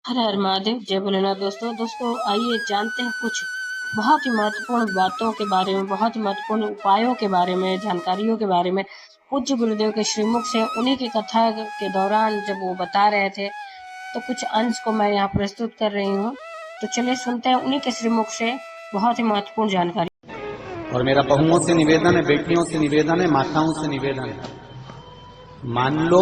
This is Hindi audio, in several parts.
हर हर महादेव, जय भोलेनाथ। दोस्तों आइए जानते हैं कुछ बहुत ही महत्वपूर्ण बातों के बारे में, बहुत ही महत्वपूर्ण उपायों के बारे में, जानकारियों के बारे में। पूज्य गुरुदेव के श्रीमुख से उन्हीं की कथा के दौरान जब वो बता रहे थे, तो कुछ अंश को मैं यहाँ प्रस्तुत कर रही हूँ। तो चलिए सुनते हैं उन्हीं के श्रीमुख से बहुत ही महत्वपूर्ण जानकारी। और मेरा बहुओं से निवेदन है, बेटियों से निवेदन है, माताओं से निवेदन है, मान लो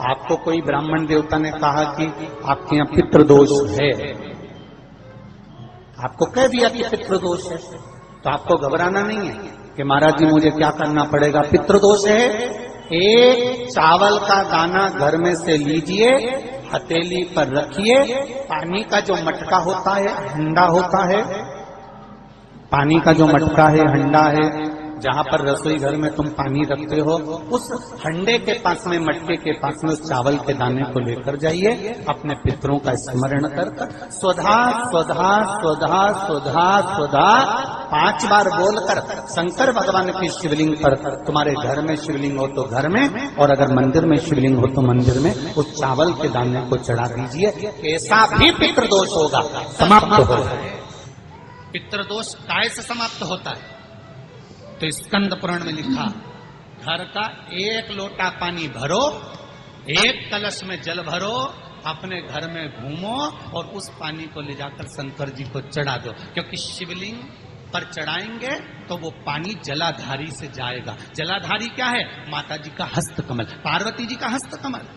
आपको कोई ब्राह्मण देवता ने कहा कि आपके यहाँ पितृदोष है, आपको कह दिया कि पितृदोष है, तो आपको घबराना नहीं है कि महाराज जी मुझे क्या करना पड़ेगा। पितृदोष है, एक चावल का दाना घर में से लीजिए, हथेली पर रखिए, पानी का जो मटका होता है, हंडा होता है, पानी का जो मटका है, हंडा है, जहां पर रसोई घर में तुम पानी रखते हो, उस हंडे के पास में, मटके के पास में उस चावल के दाने को लेकर जाइए, अपने पितरों का स्मरण कर स्वधा स्वधा स्वधा स्वधा स्वधा 5 बार बोलकर शंकर भगवान की शिवलिंग पर, तुम्हारे घर में शिवलिंग हो तो घर में, और अगर मंदिर में शिवलिंग हो तो मंदिर में, उस चावल के दाने को चढ़ा दीजिए। ऐसा भी पितृदोष होगा, समाप्त होगा। पितृदोष काय से समाप्त होता है? तो स्कंद पुराण में लिखा, घर का 1 लोटा पानी भरो, 1 कलश में जल भरो, अपने घर में घूमो और उस पानी को ले जाकर शंकर जी को चढ़ा दो, क्योंकि शिवलिंग पर चढ़ाएंगे तो वो पानी जलाधारी से जाएगा। जलाधारी क्या है? माता जी का हस्त कमल, पार्वती जी का हस्त कमल।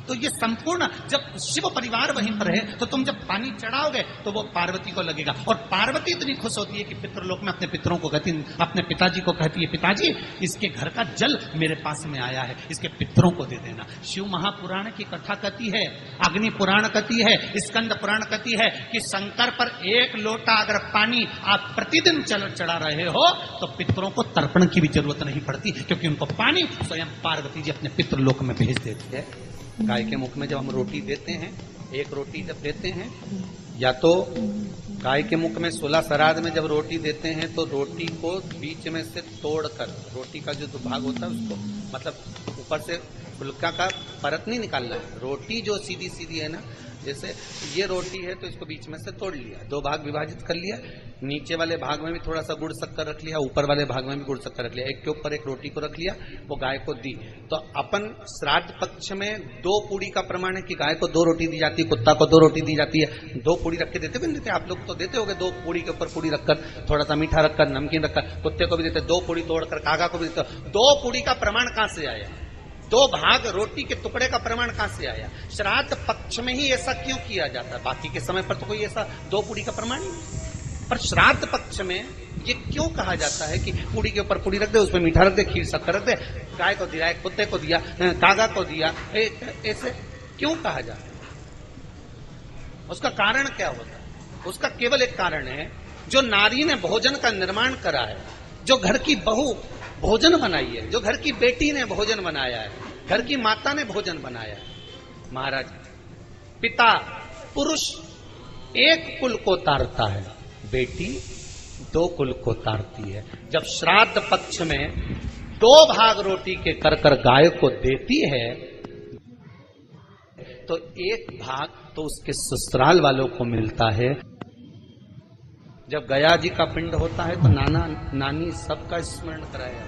तो ये संपूर्ण, जब शिव परिवार वहीं पर है, तो तुम जब पानी चढ़ाओगे तो वो पार्वती को लगेगा, और पार्वती इतनी खुश होती है कि पितृलोक में अपने पितरों को कहती, अपने पिताजी को कहती है, पिताजी इसके घर का जल मेरे पास में आया है, इसके पितरों को दे देना। शिव महापुराण की कथा कहती है, अग्नि पुराण कहती है, स्कंद पुराण कहती है कि शंकर पर 1 लोटा अगर पानी आप प्रतिदिन चढ़ा रहे हो तो पितरों को तर्पण की भी जरूरत नहीं पड़ती, क्योंकि उनको पानी स्वयं पार्वती जी अपने पितृलोक में भेज देती है। गाय के मुख में जब हम रोटी देते हैं, 1 रोटी जब देते हैं, या तो गाय के मुख में 16 श्राद्ध में जब रोटी देते हैं तो रोटी को बीच में से तोड़कर, रोटी का जो भाग होता है उसको, मतलब ऊपर से फुलका का परत नहीं निकालना है, रोटी जो सीधी सीधी है ना, जैसे ये रोटी है तो इसको बीच में से तोड़ लिया, 2 भाग विभाजित कर लिया, नीचे वाले भाग में भी थोड़ा सा गुड़ शक्कर रख लिया, ऊपर वाले भाग में भी गुड़ शक्कर रख लिया, एक के ऊपर एक रोटी को रख लिया, वो गाय को दी। तो अपन श्राद्ध पक्ष में 2 पूड़ी का प्रमाण है कि गाय को 2 रोटी दी जाती है, कुत्ता को 2 रोटी दी जाती है। 2 पूड़ी रख के देते भी नहीं देते? आप लोग तो देते होगे, 2 पूड़ी के ऊपर पूड़ी रखकर, थोड़ा सा मीठा रखकर, नमकीन रखकर, कुत्ते को भी देते, 2 पूड़ी तोड़कर कागा को भी देते। 2 पूड़ी का प्रमाण कहां से आया? 2 भाग रोटी के टुकड़े का प्रमाण कहां से आया? श्राद्ध पक्ष में ही ऐसा क्यों किया जाता है? बाकी के समय पर तो कोई ऐसा 2 पूड़ी का प्रमाण नहीं, पर श्राद्ध पक्ष में ये क्यों कहा जाता है कि पूड़ी के ऊपर पूड़ी रख दे, उसमें मीठा रख दे, खीर शक्कर रख दे, गाय को दिया, कुत्ते को दिया, कागा को दिया, ऐसे क्यों कहा जाता है? उसका कारण क्या होता है? उसका केवल एक कारण है, जो नारी ने भोजन का निर्माण करा है, जो घर की बहू भोजन बनाई है, जो घर की बेटी ने भोजन बनाया है, घर की माता ने भोजन बनाया है। महाराज, पिता पुरुष 1 कुल को तारता है, बेटी 2 कुल को तारती है। जब श्राद्ध पक्ष में 2 भाग रोटी के कर गाय को देती है, तो 1 भाग तो उसके ससुराल वालों को मिलता है। जब गया जी का पिंड होता है तो नाना नानी सबका स्मरण कराया।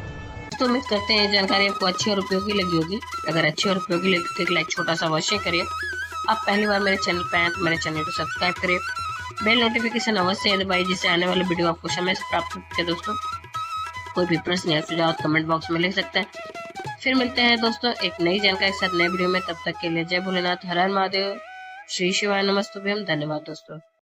तो उम्मीद करते हैं जानकारी आपको अच्छी और उपयोगी लगी होगी। अगर अच्छी और उपयोगी लगी तो एक लाइक छोटा सा अवश्य करिए। आप पहली बार मेरे चैनल पे आए तो मेरे चैनल को सब्सक्राइब करिए, बेल नोटिफिकेशन अवश्य दबाइए, जिससे आने वाले वीडियो आपको समय से प्राप्त होते हैं। दोस्तों, कोई भी प्रश्न या सुझाव कमेंट बॉक्स में लिख सकते हैं। फिर मिलते हैं दोस्तों एक नई जानकारी के साथ नए वीडियो में। तब तक के लिए जय भोलेनाथ, हर हर महादेव, श्री शिवाय नमस्तुभ्यम। धन्यवाद दोस्तों।